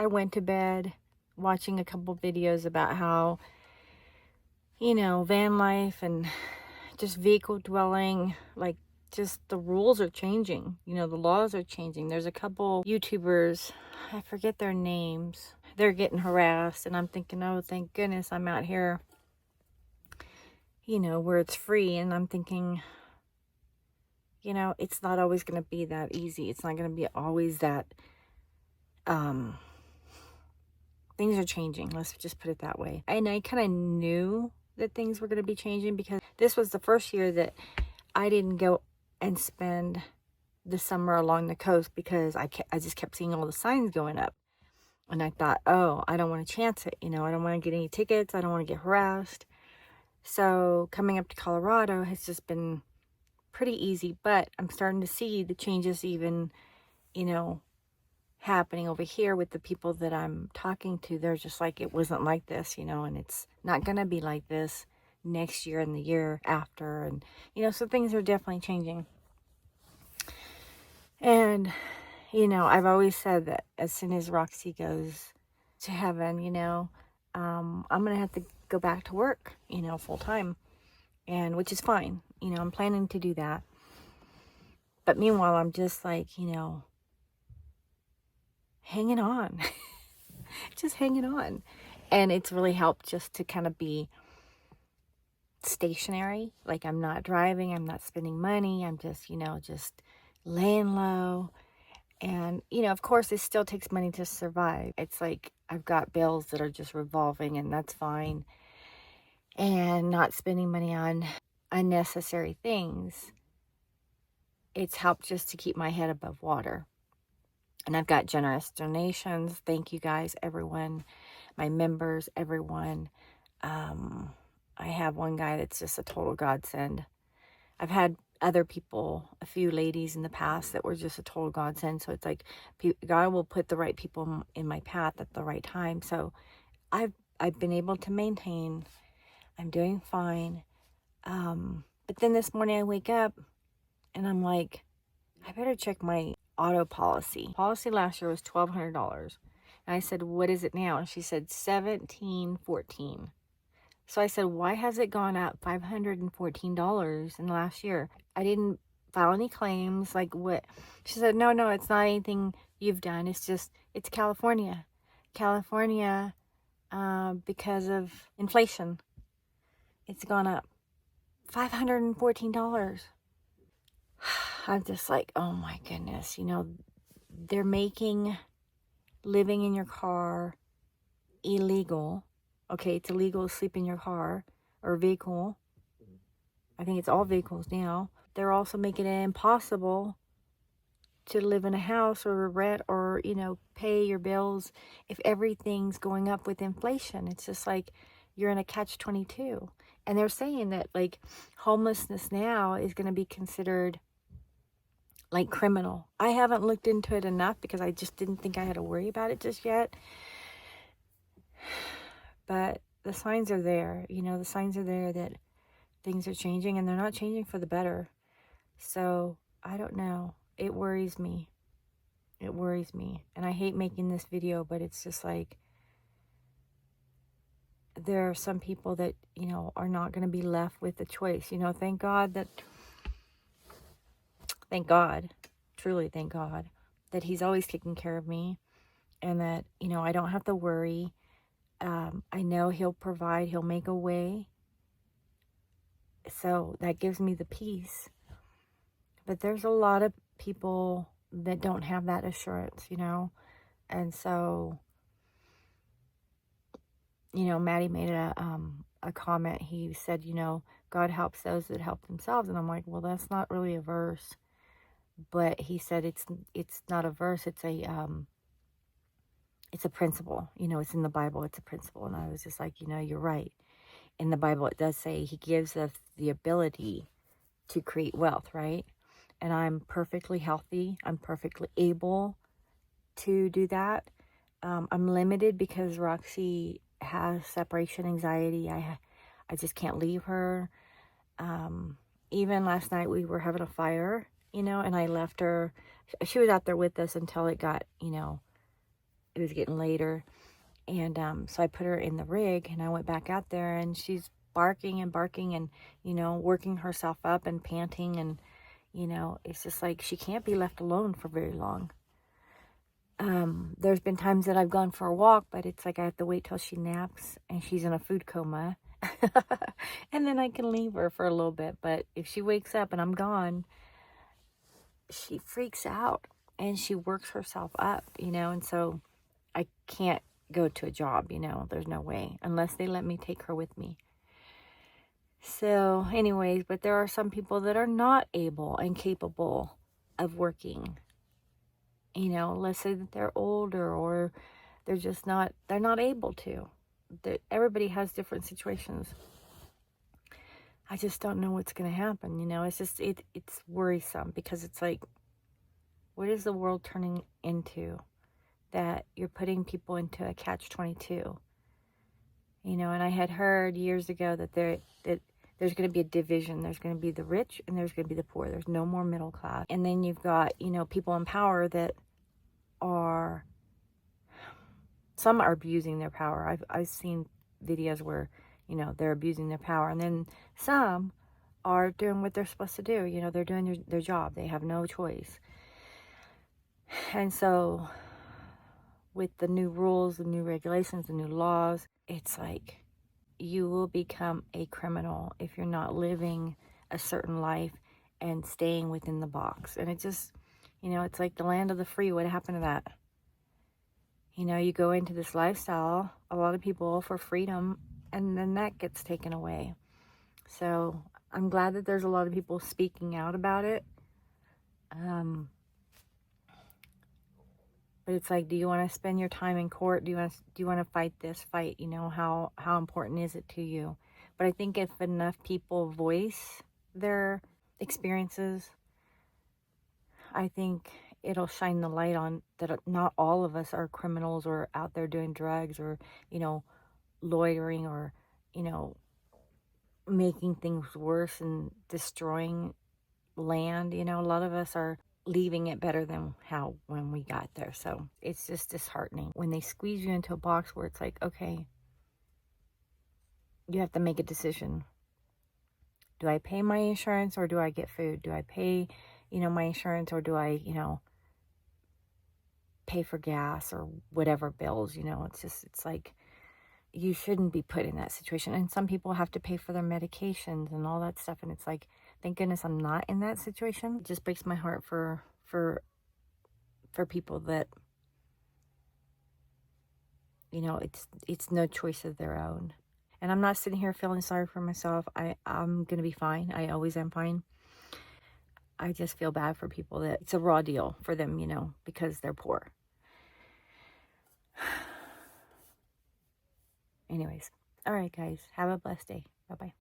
I went to bed watching a couple videos about how, you know, van life and just vehicle dwelling, like, just the rules are changing. You know, the laws are changing. There's a couple YouTubers, I forget their names. They're getting harassed, and I'm thinking, oh, thank goodness I'm out here, you know, where it's free. And I'm thinking, you know, it's not always going to be that easy. It's not going to be always that, things are changing. Let's just put it that way. And I kind of knew that things were going to be changing because this was the first year that I didn't go and spend the summer along the coast because I just kept seeing all the signs going up. And I thought, oh, I don't want to chance it. You know, I don't want to get any tickets. I don't want to get harassed. So coming up to Colorado has just been pretty easy, but I'm starting to see the changes even, you know, happening over here with the people that I'm talking to. They're just like, it wasn't like this, you know, and it's not going to be like this next year and the year after. And, you know, so things are definitely changing. And, you know, I've always said that as soon as Roxy goes to heaven, you know, I'm going to have to go back to work, you know, full time, and which is fine. You know, I'm planning to do that. But meanwhile, I'm just like, you know, hanging on, just hanging on. And it's really helped just to kind of be stationary. Like, I'm not driving, I'm not spending money. I'm just, you know, just laying low. And, you know, of course, it still takes money to survive. It's like I've got bills that are just revolving, and that's fine. And not spending money on unnecessary things. It's helped just to keep my head above water. And I've got generous donations. Thank you guys, everyone, my members, everyone. I have one guy that's just a total godsend. I've had other people, a few ladies in the past that were just a total godsend. So it's like God will put the right people in my path at the right time. So I've been able to maintain. I'm doing fine. But then this morning I wake up and I'm like, I better check my auto policy. Policy last year was $1,200. And I said, what is it now? And she said $1,714. So I said, why has it gone up $514 in the last year? I didn't file any claims. Like, what? She said, no, it's not anything you've done. It's just, it's California. California, because of inflation, it's gone up $514. I'm just like, oh my goodness. You know, they're making living in your car illegal. Okay, it's illegal to sleep in your car or vehicle. I think it's all vehicles now. They're also making it impossible to live in a house or rent or, you know, pay your bills if everything's going up with inflation. It's just like you're in a catch-22. And they're saying that, like, homelessness now is going to be considered like criminal. I haven't looked into it enough because I just didn't think I had to worry about it just yet. But the signs are there, you know, the signs are there that things are changing, and they're not changing for the better. So I don't know. It worries me. It worries me. And I hate making this video, but it's just like, there are some people that, you know, are not going to be left with the choice. You know, thank God, truly thank God that he's always taking care of me, and that, you know, I don't have to worry. I know he'll provide, he'll make a way. So that gives me the peace. But there's a lot of people that don't have that assurance, you know. And so, you know, Maddie made a comment. He said, you know, God helps those that help themselves. And I'm like, well, that's not really a verse. But he said it's not a verse, it's a principle. You know, it's in the Bible, it's a principle. And I was just like, you know, you're right. In the Bible, it does say he gives us the ability to create wealth, right? And I'm perfectly healthy. I'm perfectly able to do that. I'm limited because Roxy has separation anxiety. I just can't leave her. Even last night we were having a fire, you know, and I left her. She was out there with us until it got, you know, it was getting later. And so I put her in the rig, and I went back out there, and she's barking and barking and, you know, working herself up and panting. And, you know, it's just like she can't be left alone for very long. There's been times that I've gone for a walk, but it's like I have to wait till she naps and she's in a food coma. And then I can leave her for a little bit. But if she wakes up and I'm gone, she freaks out and she works herself up, you know. And so I can't go to a job, you know. There's no way, unless they let me take her with me. So anyways, but there are some people that are not able and capable of working. You know, let's say that they're older, or they're just not, they're not able to. Everybody has different situations. I just don't know what's going to happen, you know. It's just, it's worrisome, because it's like, what is the world turning into, that you're putting people into a catch-22? You know, and I had heard years ago that there's going to be a division. There's going to be the rich and there's going to be the poor. There's no more middle class. And then you've got, you know, people in power that are, some are abusing their power. I've seen videos where, you know, they're abusing their power. And then some are doing what they're supposed to do. You know, they're doing their job. They have no choice. And so with the new rules, the new regulations, the new laws, it's like you will become a criminal if you're not living a certain life and staying within the box. And it just, you know, it's like the land of the free. What happened to that? You know, you go into this lifestyle, a lot of people, for freedom, and then that gets taken away. So I'm glad that there's a lot of people speaking out about it. But it's like, do you want to spend your time in court? Do you want to fight this fight? You know, how important is it to you? But I think if enough people voice their experiences, I think it'll shine the light on that not all of us are criminals or out there doing drugs or, you know, loitering or, you know, making things worse and destroying land. You know, a lot of us are leaving it better than when we got there. So it's just disheartening when they squeeze you into a box where it's like, okay, you have to make a decision. Do I pay my insurance or do I get food? Do I pay, you know, my insurance, or do I, you know, pay for gas or whatever bills? You know, it's just, it's like, you shouldn't be put in that situation. And some people have to pay for their medications and all that stuff. And it's like, thank goodness I'm not in that situation. It just breaks my heart for people that, you know, it's no choice of their own. And I'm not sitting here feeling sorry for myself. I'm going to be fine. I always am fine. I just feel bad for people that it's a raw deal for them, you know, because they're poor. Anyways, all right, guys, have a blessed day. Bye-bye.